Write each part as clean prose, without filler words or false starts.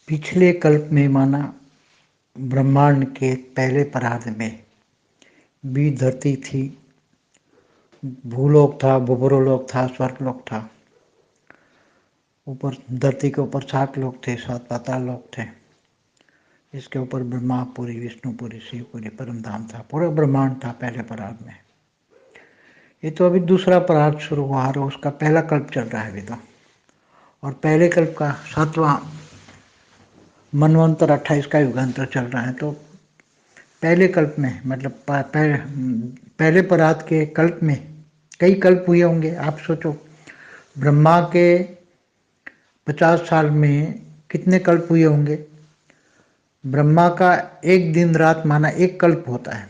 पिछले कल्प में माना ब्रह्मांड के पहले परार्ध में भी धरती थी, भूलोक था, भूभुरलोक था, स्वर्गलोक था। ऊपर धरती के ऊपर 7 लोक थे, 7 पाताल लोक थे। इसके ऊपर ब्रह्मापुरी, विष्णुपुरी, शिवपुरी, परम धाम था। पूरा ब्रह्मांड था पहले परार्ध में। ये तो अभी दूसरा परार्ध शुरू हुआ और उसका पहला कल्प चल रहा है अभी तो। और पहले कल्प का 7वां मनवंतर 28 का युगांतर चल रहा है। तो पहले कल्प में मतलब पहले परार्ध के कल्प में कई कल्प हुए होंगे। आप सोचो, ब्रह्मा के 50 साल में कितने कल्प हुए होंगे। ब्रह्मा का एक दिन रात माना एक कल्प होता है।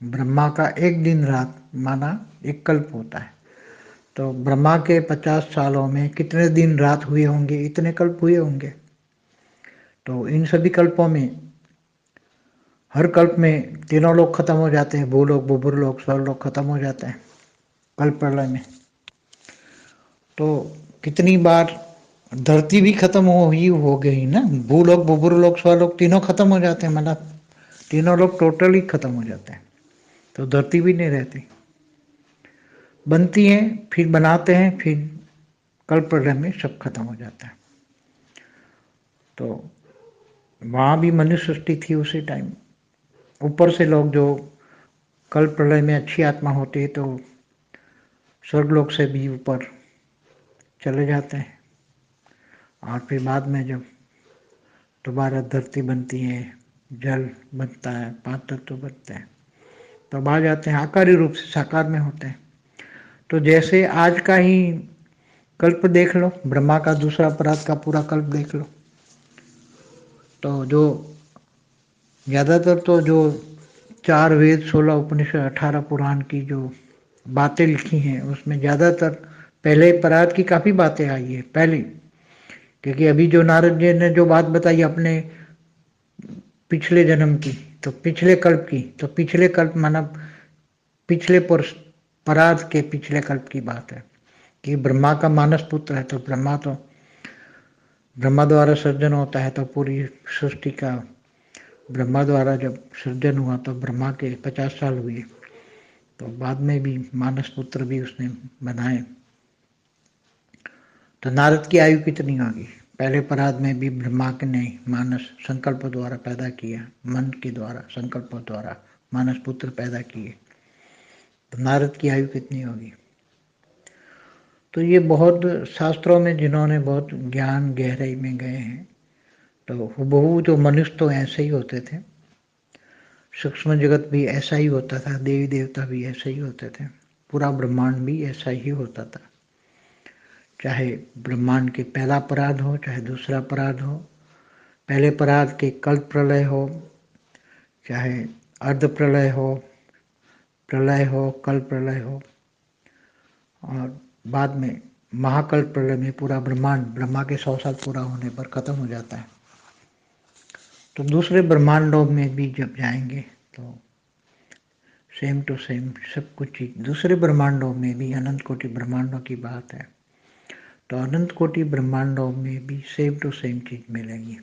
ब्रह्मा का एक दिन रात माना एक कल्प होता है। तो ब्रह्मा के 50 सालों में कितने दिन रात हुए होंगे, इतने कल्प हुए होंगे। तो इन सभी कल्पों में हर कल्प में तीनों लोग खत्म हो जाते हैं। भूलोक, भूभुरलोक, स्वर्गलोक खत्म हो जाते हैं कल्प प्रलय में। तो कितनी बार धरती भी खत्म हो गई ना। भूलोक, भूभुरलोक, स्वर्गलोक तीनों खत्म हो जाते हैं, मतलब तीनों लोग टोटली खत्म हो जाते हैं। तो धरती भी नहीं रहती, बनती है, फिर बनाते हैं, फिर कल्प प्रलय में सब खत्म हो जाता है। तो वहाँ भी मनुष्य सृष्टि थी उसी टाइम। ऊपर से लोग जो कल्प प्रलय में अच्छी आत्मा होती है तो स्वर्गलोक से भी ऊपर चले जाते हैं। और फिर बाद में जब दोबारा धरती बनती है, जल बनता है, 5 तत्व बनते हैं, तब आ जाते हैं, आकारी रूप से साकार में होते हैं। तो जैसे आज का ही कल्प देख लो, ब्रह्मा का दूसरा परार्ध का पूरा कल्प देख लो। तो जो ज़्यादातर तो जो 4 वेद, 16 उपनिषद, 18 पुराण की जो बातें लिखी हैं उसमें ज़्यादातर पहले परार्ध की काफ़ी बातें आई है पहले। क्योंकि अभी जो नारद जी ने जो बात बताई अपने पिछले जन्म की, तो पिछले कल्प की, तो पिछले कल्प माना पिछले परार्ध के पिछले कल्प की बात है कि ब्रह्मा का मानस पुत्र है। तो ब्रह्मा द्वारा सृजन होता है, तो पूरी सृष्टि का ब्रह्मा द्वारा जब सृजन हुआ तो ब्रह्मा के 50 साल हुए। तो बाद में भी मानस पुत्र भी उसने बनाए। तो नारद की आयु कितनी होगी। पहले परार्ध में भी ब्रह्मा के ने मानस संकल्प द्वारा पैदा किया, मन के द्वारा संकल्प द्वारा मानस पुत्र पैदा किए। तो नारद की आयु कितनी होगी। तो ये बहुत शास्त्रों में जिन्होंने बहुत ज्ञान गहराई में गए हैं, तो हुबहू जो मनुष्य तो ऐसे ही होते थे, सूक्ष्म जगत भी ऐसा ही होता था, देवी देवता भी ऐसे ही होते थे, पूरा ब्रह्मांड भी ऐसा ही होता था। चाहे ब्रह्मांड के पहला परार्ध हो, चाहे दूसरा परार्ध हो, पहले परार्ध के कल्प प्रलय हो, चाहे अर्ध प्रलय हो, कल्प प्रलय हो, और बाद में महाकल्प प्रलय में पूरा ब्रह्मांड ब्रह्मा के 100 साल पूरा होने पर खत्म हो जाता है। तो दूसरे ब्रह्मांडों में भी जब जाएंगे तो सेम टू सेम सब कुछ चीज, दूसरे ब्रह्मांडों में भी अनंत कोटि ब्रह्मांडों की बात है। तो अनंत कोटि ब्रह्मांडों में भी सेम टू सेम चीज मिलेगी।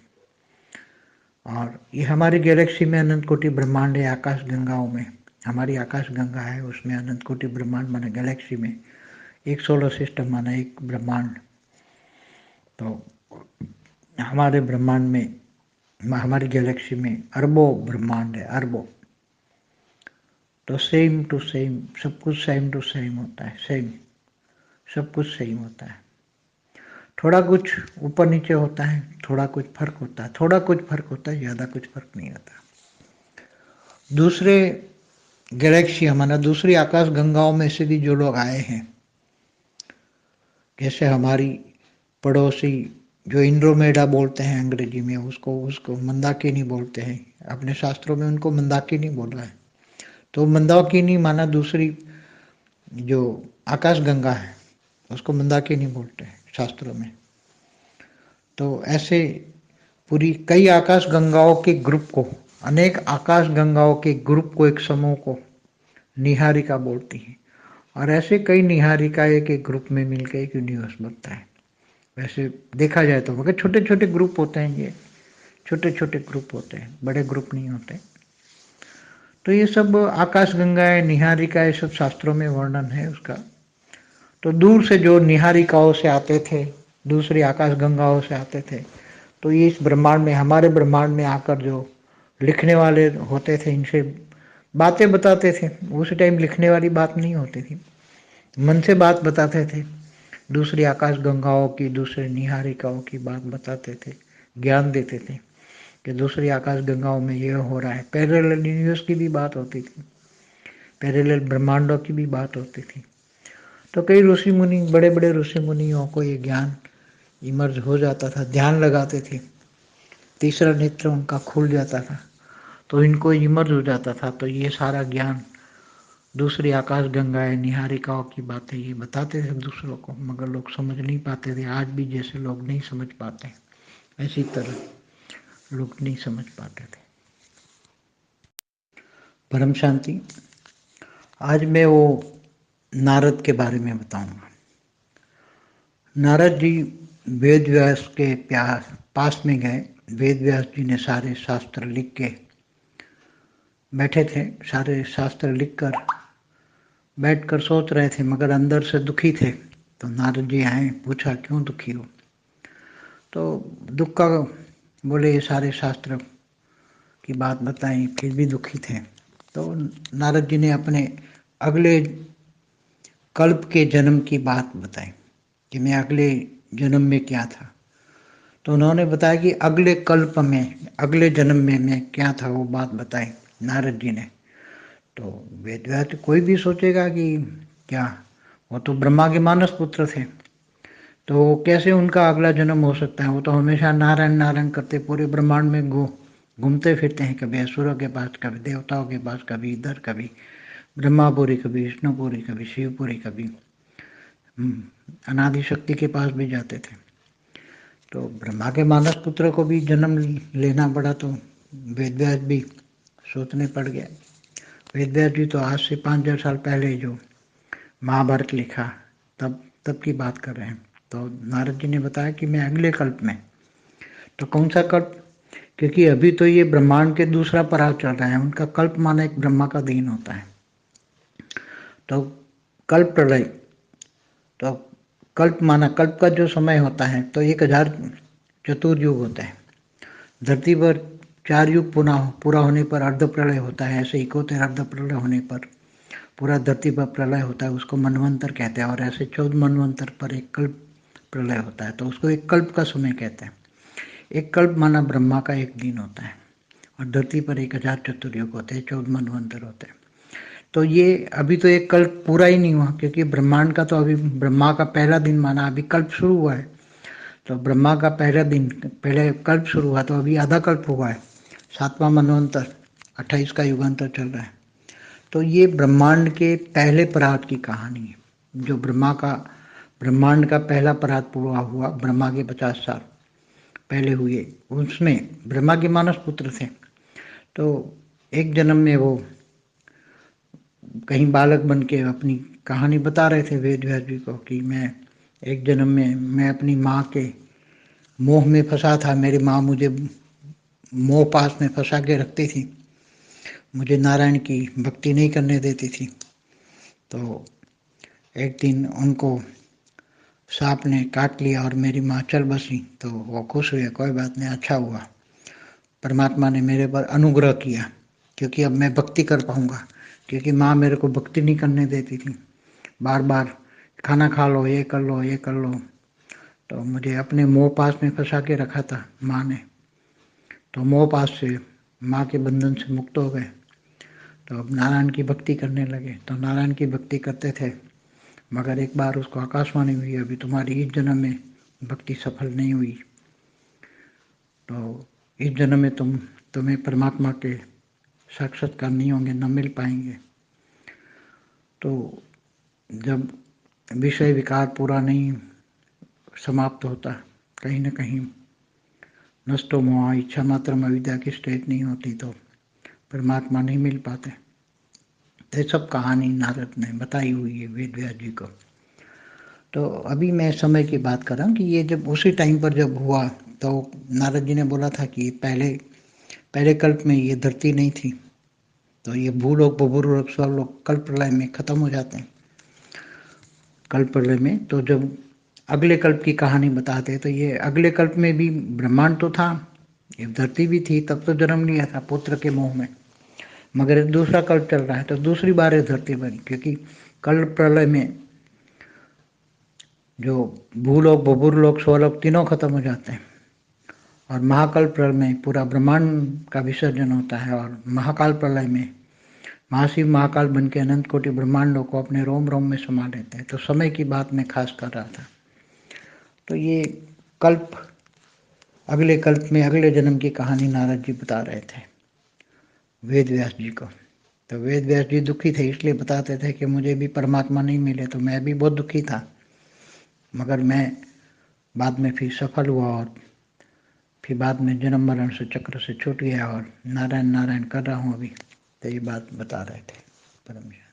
और ये हमारी गैलेक्सी में अनंत कोटि ब्रह्मांड है। आकाश गंगाओं में, हमारी आकाश गंगा है, उसमें अनंत कोटि ब्रह्मांड माना गैलेक्सी में एक सोलर सिस्टम माना एक ब्रह्मांड। तो हमारे ब्रह्मांड में, हमारी गैलेक्सी में अरबों ब्रह्मांड है, अरबों। तो सेम टू सेम सब कुछ सेम टू सेम होता है, सेम सब कुछ सेम होता है। थोड़ा कुछ ऊपर नीचे होता है, थोड़ा कुछ फर्क होता है, थोड़ा कुछ फर्क होता है, ज़्यादा कुछ फर्क नहीं होता। दूसरे गैलेक्सी हमारा दूसरी आकाश गंगाओं में से भी जो लोग आए हैं, जैसे हमारी पड़ोसी जो इंड्रोमेडा बोलते हैं अंग्रेजी में, उसको उसको मंदाकिनी बोलते हैं। अपने शास्त्रों में उनको मंदाकिनी बोला है। तो मंदाकिनी माना दूसरी जो आकाश गंगा है उसको मंदाकिनी बोलते हैं शास्त्रों में। तो ऐसे पूरी कई आकाश गंगाओं के ग्रुप को, अनेक आकाश गंगाओं के ग्रुप को, एक समूह को निहारिका बोलती है। और ऐसे कई निहारिका एक एक ग्रुप में मिलकर एक यूनिवर्स बनता है। वैसे देखा जाए तो मगर छोटे छोटे ग्रुप होते हैं ये, छोटे छोटे ग्रुप होते हैं, बड़े ग्रुप नहीं होते। तो ये सब आकाश गंगाएं, निहारिका, ये सब शास्त्रों में वर्णन है उसका। तो दूर से जो निहारिकाओं से आते थे, दूसरी आकाश गंगाओं से आते थे, तो ये इस ब्रह्मांड में, हमारे ब्रह्मांड में आकर जो लिखने वाले होते थे, इनसे बातें बताते थे। उस टाइम लिखने वाली बात नहीं होती थी, मन से बात बताते थे। दूसरी आकाश गंगाओं की, दूसरे निहारिकाओं की बात बताते थे, ज्ञान देते थे कि दूसरी आकाश गंगाओं में ये हो रहा है। पैरेलल यूनिवर्स की भी बात होती थी, पैरेलल ब्रह्मांडों की भी बात होती थी। तो कई ऋषि मुनि, बड़े बड़े ऋषि मुनियों को ये ज्ञान इमर्ज हो जाता था, ध्यान लगाते थे, तीसरा नेत्र उनका खुल जाता था, तो इनको इमर्ज हो जाता था। तो ये सारा ज्ञान दूसरी आकाश गंगाएं, निहारिकाओं की बातें ये बताते थे दूसरों को, मगर लोग समझ नहीं पाते थे। आज भी जैसे लोग नहीं समझ पाते, ऐसी तरह लोग नहीं समझ पाते थे। परम शांति। आज मैं वो नारद के बारे में बताऊंगा। नारद जी वेद व्यास के पास में गए। वेद व्यास जी ने सारे शास्त्र लिख के बैठे थे, सारे शास्त्र लिखकर बैठकर सोच रहे थे, मगर अंदर से दुखी थे। तो नारद जी आए, पूछा क्यों दुखी हो? तो दुख का बोले, ये सारे शास्त्र की बात बताई, फिर भी दुखी थे। तो नारद जी ने अपने अगले कल्प के जन्म की बात बताई कि मैं अगले जन्म में क्या था। तो उन्होंने बताया कि अगले कल्प में, अगले जन्म में मैं क्या था, वो बात बताई नारद जी ने। तो वेदव्यास कोई भी सोचेगा कि क्या, वो तो ब्रह्मा के मानस पुत्र थे, तो कैसे उनका अगला जन्म हो सकता है? वो तो हमेशा नारायण नारायण करते पूरे ब्रह्मांड में घूमते फिरते हैं, कभी असुरों के पास, कभी देवताओं के पास, कभी इधर, कभी ब्रह्मापुरी, कभी विष्णुपुरी, कभी शिवपुरी, कभी अनादि शक्ति के पास भी जाते थे। तो ब्रह्मा के मानस पुत्र को भी जन्म लेना पड़ा, तो वेदव्यास भी सोचने पड़ गया। वेदव्यास जी तो आज से 5,000 साल पहले जो महाभारत लिखा, तब की बात कर रहे हैं। तो नारद जी ने बताया कि मैं अगले कल्प में, तो कौन सा कल्प? क्योंकि अभी तो ये ब्रह्मांड के दूसरा पड़ाव चल रहा है, उनका कल्प माना एक ब्रह्मा का दिन होता है। तो कल्प प्रलय, तो कल्प माना, कल्प का जो समय होता है तो 1000 चतुर्युग होता है। धरती पर 4 युग पूरा होने पर अर्ध प्रलय होता है, ऐसे 71 अर्ध प्रलय होने पर पूरा धरती पर प्रलय होता है, उसको मनवंतर कहते हैं। और ऐसे 14 मनवंतर पर एक कल्प प्रलय होता है, तो उसको एक कल्प का समय कहते हैं। एक कल्प माना ब्रह्मा का एक दिन होता है, और धरती पर 1000 चतुर्युग होते हैं, 14 मनवंतर होते हैं। तो ये अभी तो एक कल्प पूरा ही नहीं हुआ, क्योंकि ब्रह्मांड का तो अभी ब्रह्मा का पहला दिन माना, अभी कल्प शुरू हुआ है। तो ब्रह्मा का पहला दिन, पहले कल्प शुरू हुआ, तो अभी आधा कल्प हुआ है, 7वां मनवंतर, 28 का युगांतर चल रहा है। तो ये ब्रह्मांड के पहले परात की कहानी है, जो ब्रह्मांड का पहला परात पूरा हुआ, ब्रह्मा के 50 साल पहले हुए। उसमें ब्रह्मा के मानस पुत्र थे, तो एक जन्म में वो कहीं बालक बन के अपनी कहानी बता रहे थे वेद व्यास जी को कि मैं एक जन्म में मैं अपनी माँ के मोह में फंसा था, मेरी माँ मुझे मोह पास में फंसा के रखती थी, मुझे नारायण की भक्ति नहीं करने देती थी। तो एक दिन उनको सांप ने काट लिया और मेरी माँ चल बसी, तो वो खुश हुए, कोई बात नहीं, अच्छा हुआ, परमात्मा ने मेरे पर अनुग्रह किया, क्योंकि अब मैं भक्ति कर पाऊंगा। क्योंकि माँ मेरे को भक्ति नहीं करने देती थी, बार बार खाना खा लो, ये कर लो, ये कर लो। तो मुझे अपने मोह पास में फंसा के रखा था माँ ने, तो मोह पास से, माँ के बंधन से मुक्त हो गए। तो अब नारायण की भक्ति करने लगे। तो नारायण की भक्ति करते थे, मगर एक बार उसको आकाशवाणी हुई, अभी तुम्हारी इस जन्म में भक्ति सफल नहीं हुई, तो इस जन्म में तुम्हें परमात्मा के साक्षात्कार नहीं होंगे, न मिल पाएंगे। तो जब विषय विकार पूरा नहीं समाप्त होता, कहीं न कहीं नष्टो मोह, इच्छा मात्र अविद्या की स्टेज नहीं होती, तो परमात्मा नहीं मिल पाते। ये सब कहानी नारद ने बताई हुई है वेद व्यास जी को। तो अभी मैं समय की बात कर रहा हूँ कि ये जब उसी टाइम पर जब हुआ, तो नारद जी ने बोला था कि पहले पहले कल्प में ये धरती नहीं थी, तो ये भूलोक बभूलोक स्वलोक कल्प प्रलय में खत्म हो जाते हैं। कल्प प्रलय में तो जब अगले कल्प की कहानी बताते हैं, तो ये अगले कल्प में भी ब्रह्मांड तो था, ये धरती भी थी, तब तो जन्म लिया था पुत्र के मोह में, मगर दूसरा कल्प चल रहा है तो दूसरी बार ये धरती बनी, क्योंकि कल्प प्रलय में जो भूलोक बभूलोक स्वलोक तीनों खत्म हो जाते हैं, और महाकाल प्रलय में पूरा ब्रह्मांड का विसर्जन होता है, और महाकाल प्रलय में महाशिव महाकाल बन के अनंत कोटि ब्रह्मांडों को अपने रोम रोम में समा लेते हैं। तो समय की बात मैं खास कर रहा था। तो ये कल्प, अगले कल्प में अगले जन्म की कहानी नारद जी बता रहे थे वेद व्यास जी को। तो वेद व्यास जी दुखी थे, इसलिए बताते थे कि मुझे भी परमात्मा नहीं मिले, तो मैं भी बहुत दुखी था, मगर मैं बाद में फिर सफल हुआ, और फिर बाद में जन्म मरण से चक्र से छूट गया, और नारायण नारायण कर रहा हूँ अभी। तो ये बात बता रहे थे परम जी।